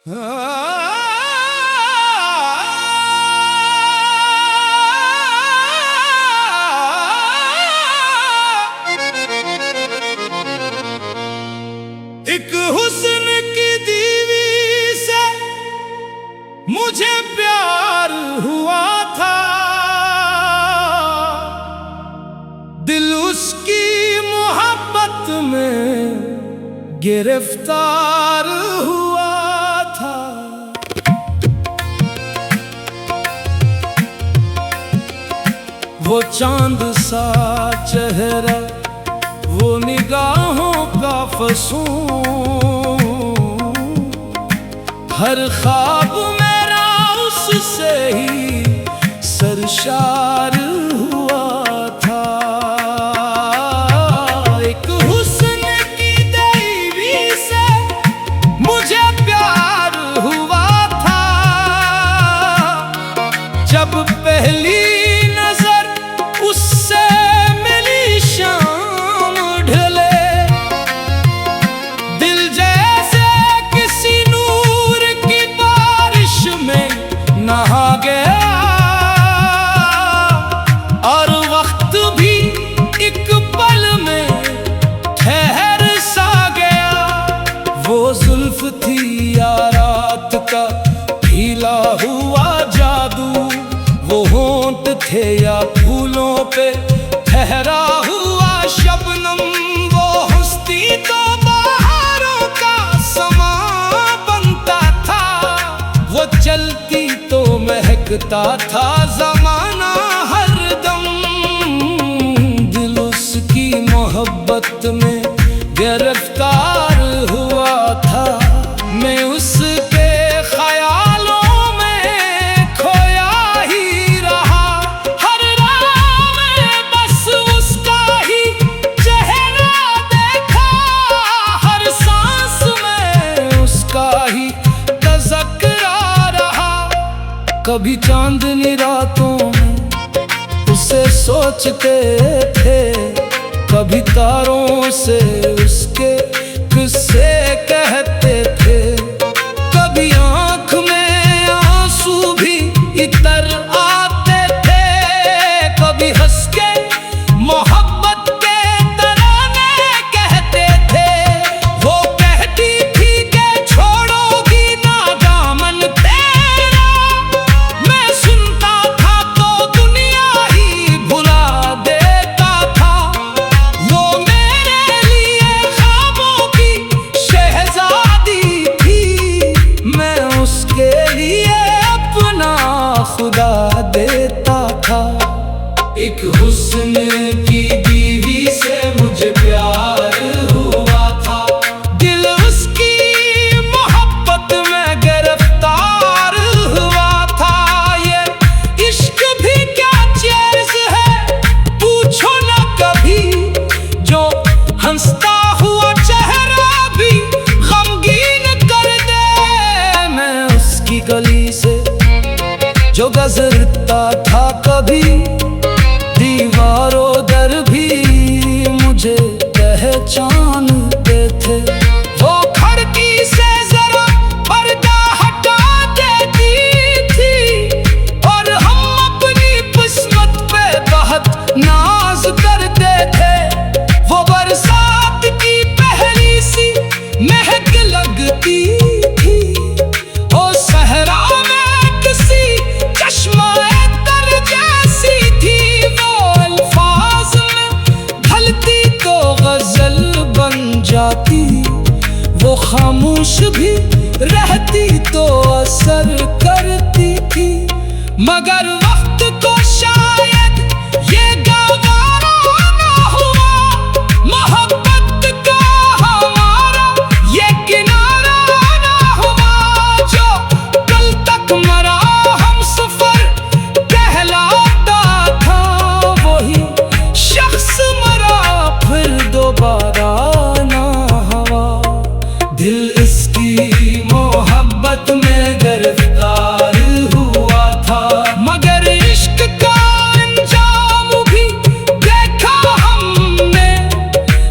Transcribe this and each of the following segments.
एक हुस्न की दीवी से मुझे प्यार हुआ था, दिल उसकी मोहब्बत में गिरफ्तार हुआ था। वो चांद सा चेहरा, वो निगाहों का फसूं, हर ख्वाब मेरा उससे ही सरशार हुआ था। एक हुस्न की देवी से मुझे प्यार हुआ था, जब पहली नजर उससे मिली शाम ढले, दिल जैसे किसी नूर की बारिश में नहा गया, और वक्त भी एक पल में ठहर सा गया। वो जुल्फ थी या रात का खिला हुआ जादू, वो होंठ थे या फूलों पे ठहरा हुआ शबनम, वो हंसती तो बहारों का समा बनता था, वो चलती तो महकता था ज़माना हरदम। दिल उसकी मोहब्बत में गिरफ्तार हुआ था, मैं उसके ख्यालों में खोया ही रहा, हर राह में बस उसका ही चेहरा देखा, हर सांस में उसका ही तज़किरा रहा। कभी चांदनी रातों में उसे सोचते थे, कभी तारों से उसके किस्से कहते थे, कभी आँख में आंसू भी इतर आते थे, कभी हंस के मोहब्बत के तराने कहते थे। वो कहती थी कि छोड़ोगी ना दामन तेरा, मैं सुनता था तो दुनिया ही भुला देता था। वो मेरे लिए ख्वाबों की शहजादी थी, मैं उसके लिए अपना खुदा देता था। एक हुस्न की दीवी से मुझे प्यार हुआ था, दिल उसकी मोहब्बत में गिरफ्तार हुआ था। ये इश्क भी क्या चीज़ है पूछो ना कभी, जो हंसता हुआ चेहरा भी गमगीन कर दे। मैं उसकी गली से जो गुजरता था कभी, दीवारों दर भी मुझे पहचानते थे। वो खिड़की से जरा पर्दा हटा देती थी, और हम अपनी किस्मत पे बहुत नाज करते थे। वो बरसात की पहली सी महक लगती थी, ओ सहरा में किसी चश्मा तर जैसी थी। वो अल्फाज में ढलती तो गजल बन जाती, वो खामोश भी रहती तो असर करती थी। मगर वक्त को शायद ये गवारा ना हुआ, मोहब्बत का हमारा ये किनारा ना हुआ। जो कल तक मरा हम सफर कहलाता था, वही शख्स मरा फिर दोबारा ना हुआ। दिल इसकी मोहब्बत में गिरफ्तार हुआ था, मगर इश्क का अंजाम भी देखा हमने।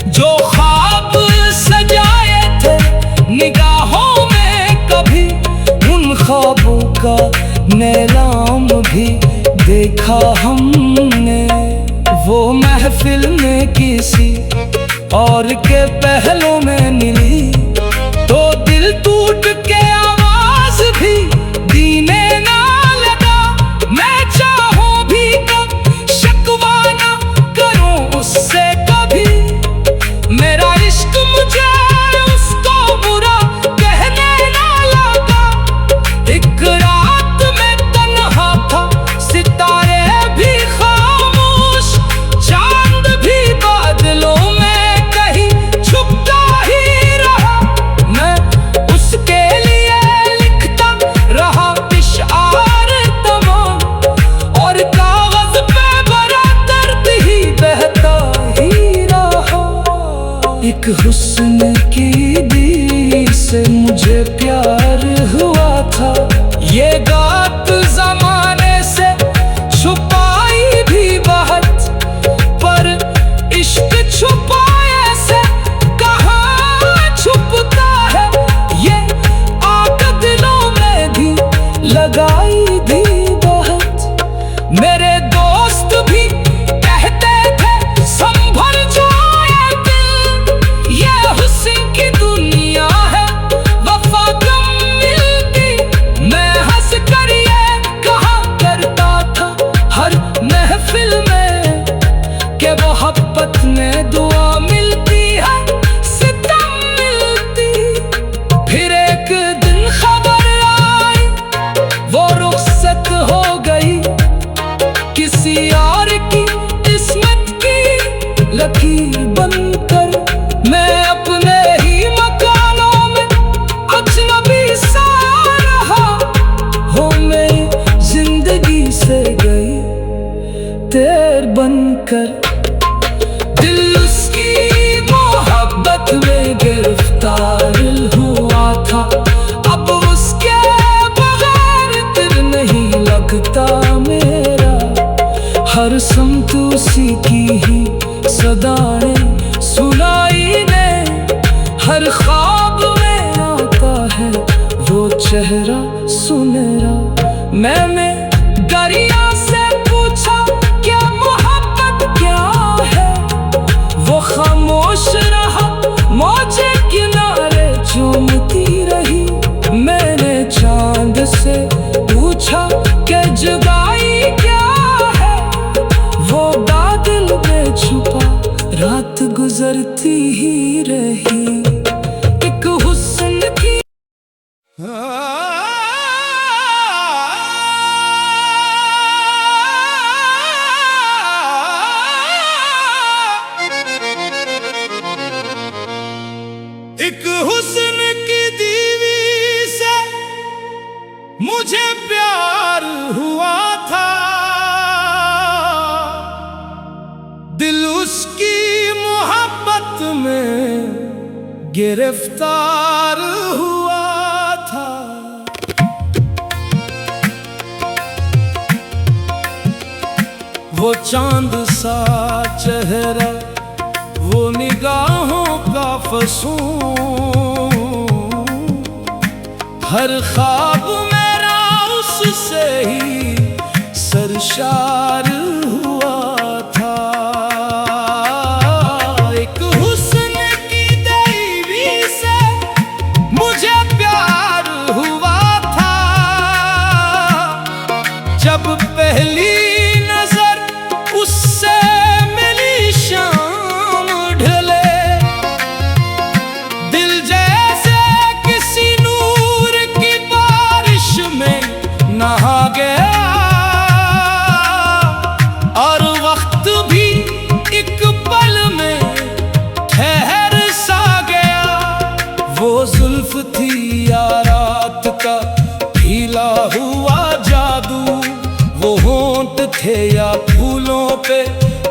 जो ख्वाब सजाए थे निगाहों में कभी, देखा हमने वो महफिल में किसी और के पहलों में मिली, तो दिल टूट के आवाज भी दीने ना लगा। मैं चाहूं भी कब शिकवा ना करूं उससे कभी, मेरा इश्क मुझे उसको बुरा कहने ना लगा। एक रात में तन्हा था, सितारे भी खामोश, चांद भी बादलों में कहीं छुपता ही रहा। मैं उसके लिए लिखता रहा इश्आर तमाम, और कागज पे भरा दर्द ही बहता ही रहा। एक हुस्न की दी से मुझे प्यार हुआ था, ये बात जमाने से छुपाई भी बहुत, पर इश्क छुपाए से कहाँ छुपता है। ये आग दिलों में भी लगाई भी बहुत। मेरे दोस्त भी कहते थे संभल जाए दिल, ये हुस्न की दुनिया है वफा कम मिलती। मैं हंस कर ये कहा करता था हर महफिल में कि मोहब्बत में दुआ मिलती है, सितम मिलती। फिर एक दिन खबर आई वो रुखसत हो गई, किसी और की किस्मत की लकीर बनकर। मैं अपने ही मकानों में अजनबी सा रहा, हो मेरी जिंदगी से गई तेर बनकर। दिल उसकी मोहब्बत में गिरफ्तार हुआ था, अब उसके बगैर दिल नहीं लगता मेरा। हर समत उसी की ही सदाएं सुनाई ने, हर ख्वाब में आता है वो चेहरा सुनहरा। मैंने दरिया से पूछा क्या मोहब्बत क्या है, वो खामोश रहा, मौजें किनारे चूमती रही। मैंने चांद से पूछा कि जुदाई क्या है, वो बादल में छुपा रात गुजरती ही रही। एक हुस्न की एक हुस्न की दीवी से मुझे प्यार हुआ था, दिल उसकी मोहब्बत में गिरफ्तार हुआ था। वो चांद सा चेहरा, वो निगाहों का फसूं, हर ख्वाब मेरा उससे ही सरशार हुआ था। एक हुस्न की देवी से मुझे प्यार हुआ था, जब पहली नजर उससे मिली शाम ढले, दिल जैसे किसी नूर की बारिश में नहा गया, और वक्त भी एक पल में ठहर सा गया। वो जुल्फ थी या रात का खिला हुआ जादू, वो होंठ थे या फूलों पे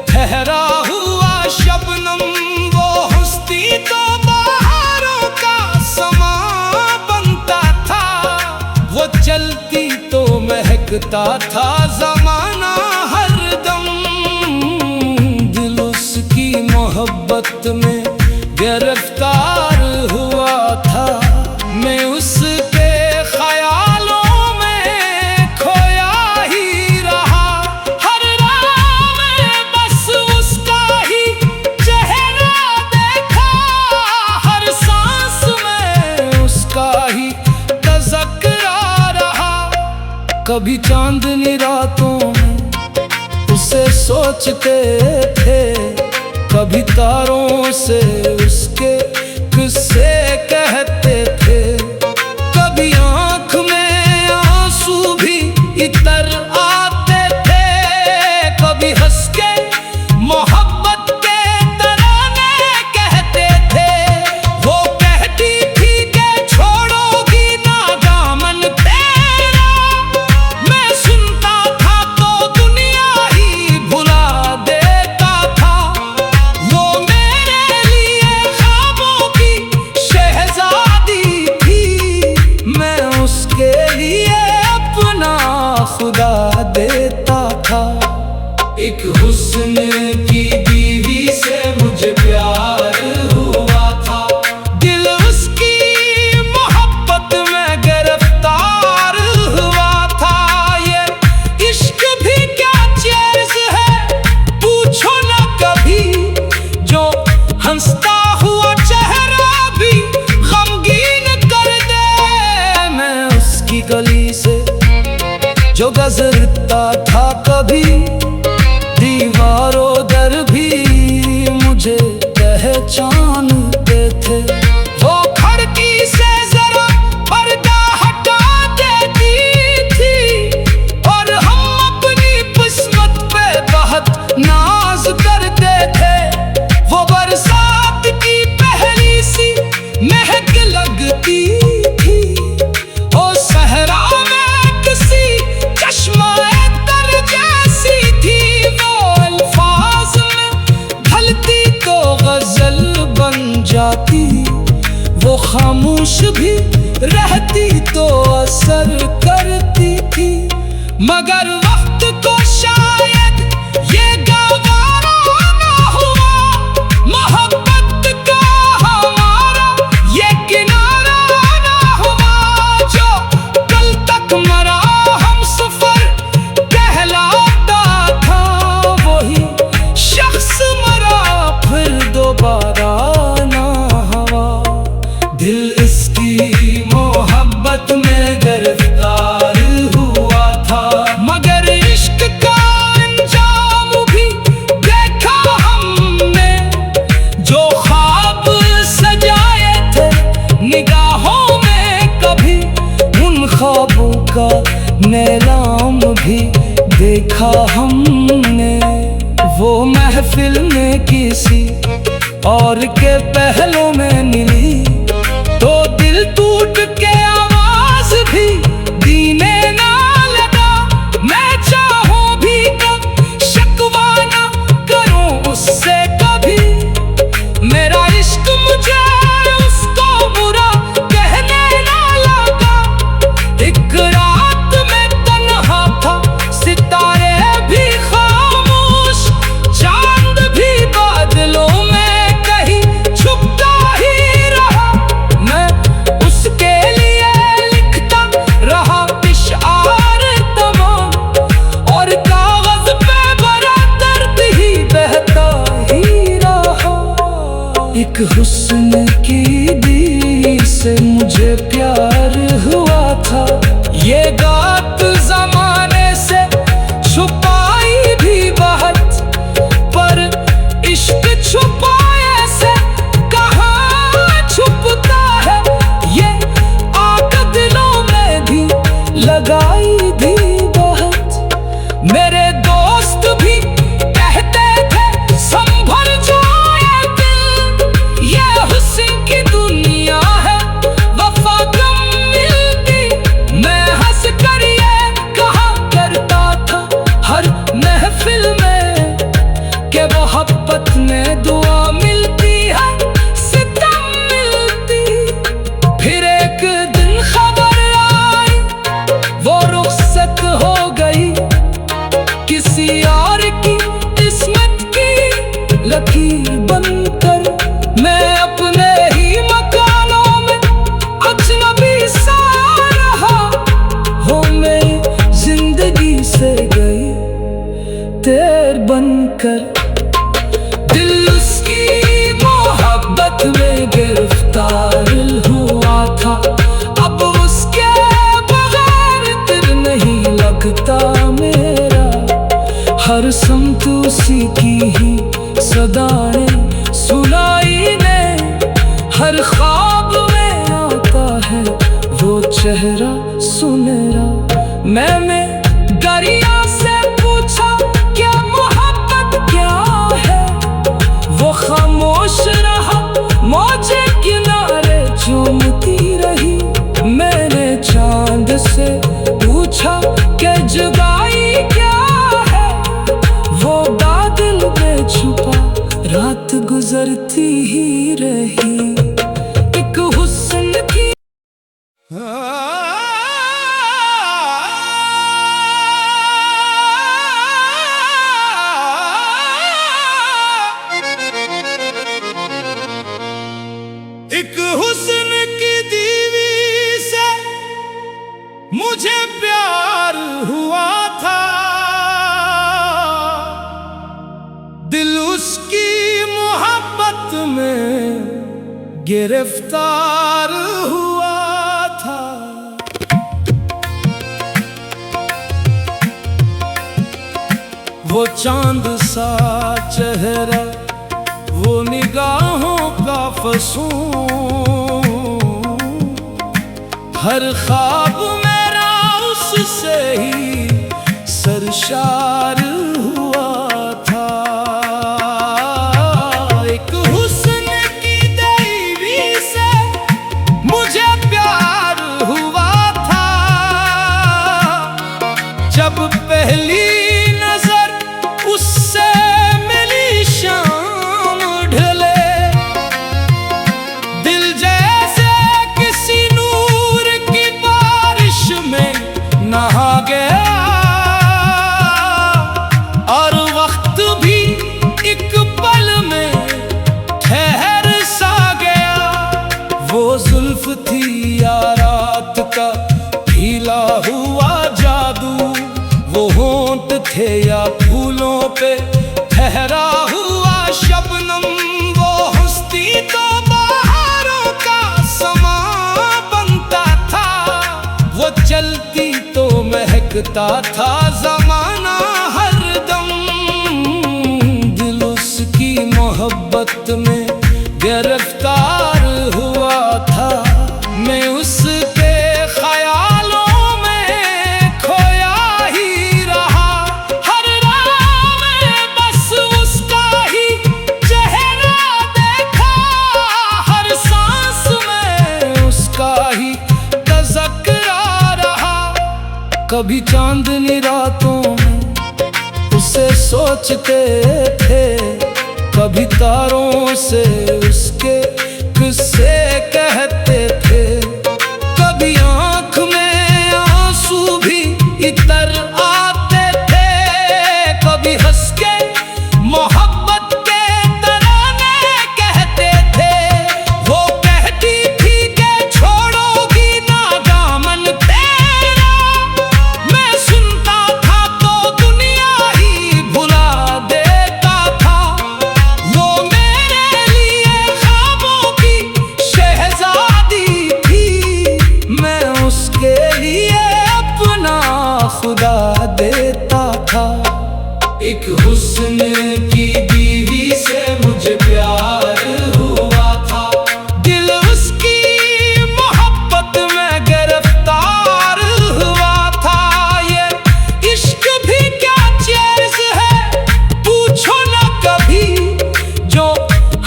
ठहरा हुआ शबनम, वो हंसती तो बहारों का समा बनता था, वो चलती तो महकता था जमाना हरदम। दिल उसकी मोहब्बत में गिरफ्तार हुआ था, मैं उसके ख्यालों में खोया ही रहा। कभी चांदनी रातों में उसे सोचते थे, कभी तारों से उसके किस्से कहते थे। कभी आँख में आंसू भी इतर आते थे, कभी हंस के मोहब्बत के तराने कहते थे। वो कहती थी कि छोड़ोगी ना दामन तेरा, मैं सुनता था तो दुनिया ही भुला देता था। वो मेरे लिए ख्वाबों की शहजादी थी, मैं उसके लिए अपना खुदा देता था। एक हुस्न की बीवी से मुझे प्यार हुआ था, दिल उसकी मोहब्बत में गिरफ्तार हुआ था। ये इश्क भी क्या चीज़ है पूछो ना कभी, जो हंसता हुआ चेहरा भी गमगीन कर दे। मैं उसकी गली से जो गुजरता था कभी, दीवारों दर भी मुझे पहचानते थे। वो खिड़की से जरा पर्दा हटा देती थी और हम अपनी किस्मत पे बहुत नाज करते थे। वो बरसात की पहली सी महक लगती थी, ओ सहरा में किसी चश्मा तर जैसी थी। वो अल्फाज में ढलती तो गजल बन जाती, वो खामोश भी रहती तो असर करती थी। मगर वक्त को शायद ये गवारा ना हुआ, मोहब्बत का हमारा ये किनारा ना हुआ। जो कल तक मरा हम सफर कहलाता था, वही शख्स मरा फिर दोबारा ना हुआ। दिल इसकी मोहब्बत में गिरफ्तार हुआ था, मगर इश्क का अंजाम भी देखा हमने। जो ख्वाब सजाए थे निगाहों में कभी, उन ख्वाबों का नीलाम भी देखा हमने। वो महफिल में किसी और के पहलों में मिली, तो दिल टूट के आवाज भी दीने ना लगा। मैं चाहूं भी कब शिकवा ना करूं उससे कभी, मेरा इश्क मुझे उसको बुरा कहने ना लगा। एक रात में तन्हा था, सितारे भी खामोश, चांद भी बादलों में कहीं छुपता ही रहा। मैं उसके लिए लिखता रहा इश्आर तमाम, और कागज पे भरा दर्द ही बहता ही रहा। एक हुस्न की दी से मुझे प्यार हुआ था, ये बात जमाने से छुपाई भी बहुत, पर इश्क छुपाए से कहाँ छुपता है। ये आग दिलों में भी लगाई भी बहुत। मेरे दोस्त भी कहते थे संभल जाए दिल, ये हुस्न की दुनिया है वफा कम मिलती। मैं हंस कर ये कहा करता था हर महफिल में, के मोहब्बत में दुआ मिलती है सितम मिलती। फिर एक दिन खबर आई वो रुखसत हो गई, किसी और की किस्मत की लकीर बनकर। मैं अपने ही मकानों में अजनबी सा रहा, हो मेरी जिंदगी से गई तेर बनकर। दिल उसकी मोहब्बत में गिरफ्तार हुआ था, अब उसके बगैर दिल नहीं लगा। हर समत उसी की ही सदाएं सुनाई ने। हर ख्वाब में आता है वो चेहरा सुनहरा। मैंने दरिया से पूछा क्या मोहब्बत क्या है, वो खामोश रहा मौजे किनारे चूमती रही। मैंने चांद से पूछा कि जुदाई क्या है, वो बादल में छुपा रात गुजरती ही रही। एक हुस्न की एक हुस्न की दीवी से मुझे प्यार हुआ था, दिल उसकी मोहब्बत में गिरफ्तार हुआ था। वो चांद सा चेहरा, वो निगाहों का फसूं, हर ख्वाब मेरा उससे ही सरशार हुआ था। एक हुस्न की देवी से मुझे प्यार हुआ था, जब पहली नजर उससे मिली शाम ढले। दिल जैसे किसी नूर की बारिश में नहा गया, और वक्त भी एक पल में ठहर सा गया। वो जुल्फ थी या रात का ढीला हुआ जादू, वो होंठ थे या फूलों पे ठहरा हुआ शबनम। वो हंसती तो बहारों का समा बनता था, वो चलती तो महकता था जमाना हरदम। दिल उसकी मोहब्बत में गिरफ्तार हुआ था, मैं उसके ख्यालों में खोया ही रहा। हर राह में बस उसका ही चेहरा देखा, हर सांस में उसका ही तज़किरा रहा। कभी चांदनी रातों में उसे सोचते थे, कभी तारों से उसके किस्से कहते थे। कभी आंख में आंसू भी इतर आते थे, कभी हंस के मोहब्बत के तराने कहते थे। वो कहती थी कि छोड़ोगी ना दामन तेरा, मैं सुनता था तो दुनिया ही भुला देता था। वो मेरे लिए ख्वाबों की शहजादी थी, मैं उसके लिए अपना खुदा देता था। एक हुस्न की बीवी से मुझे प्यार हुआ था, दिल उसकी मोहब्बत में गिरफ्तार हुआ था। ये इश्क भी क्या चीज़ है पूछो ना कभी, जो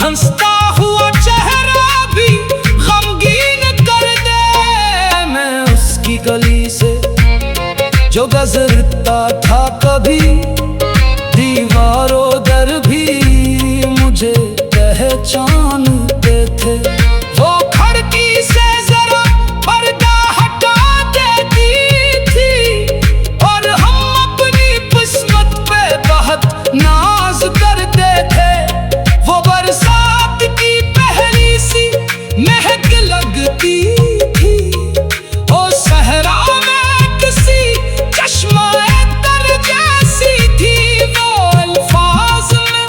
हंसता हुआ चेहरा भी गमगीन कर दे। मैं उसकी गली से जो गुजरता था कभी, दीवारों दर भी मुझे पहचानते थे। वो खिड़की से जरा पर्दा हटा देती थी, और हम अपनी किस्मत पे बहुत नाज करते थे। वो बरसात की पहली सी महक लगती थी, ओ सहरा में किसी चश्मा तर जैसी थी। वो अल्फाज में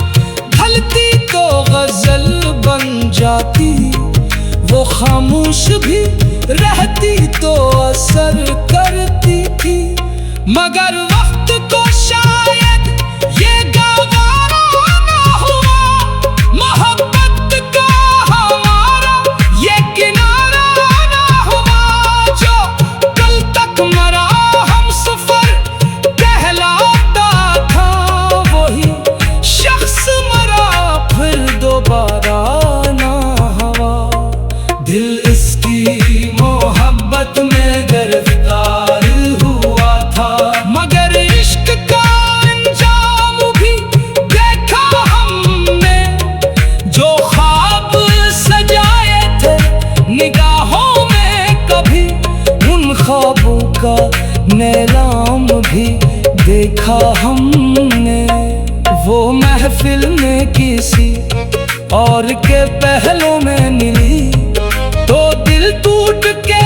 ढलती तो गजल बन जाती, वो खामोश भी रहती तो असर करती थी। मगर वक्त को शायद का नीलाम भी देखा हमने। वो महफिल में किसी और के पहलों में मिली तो दिल टूट के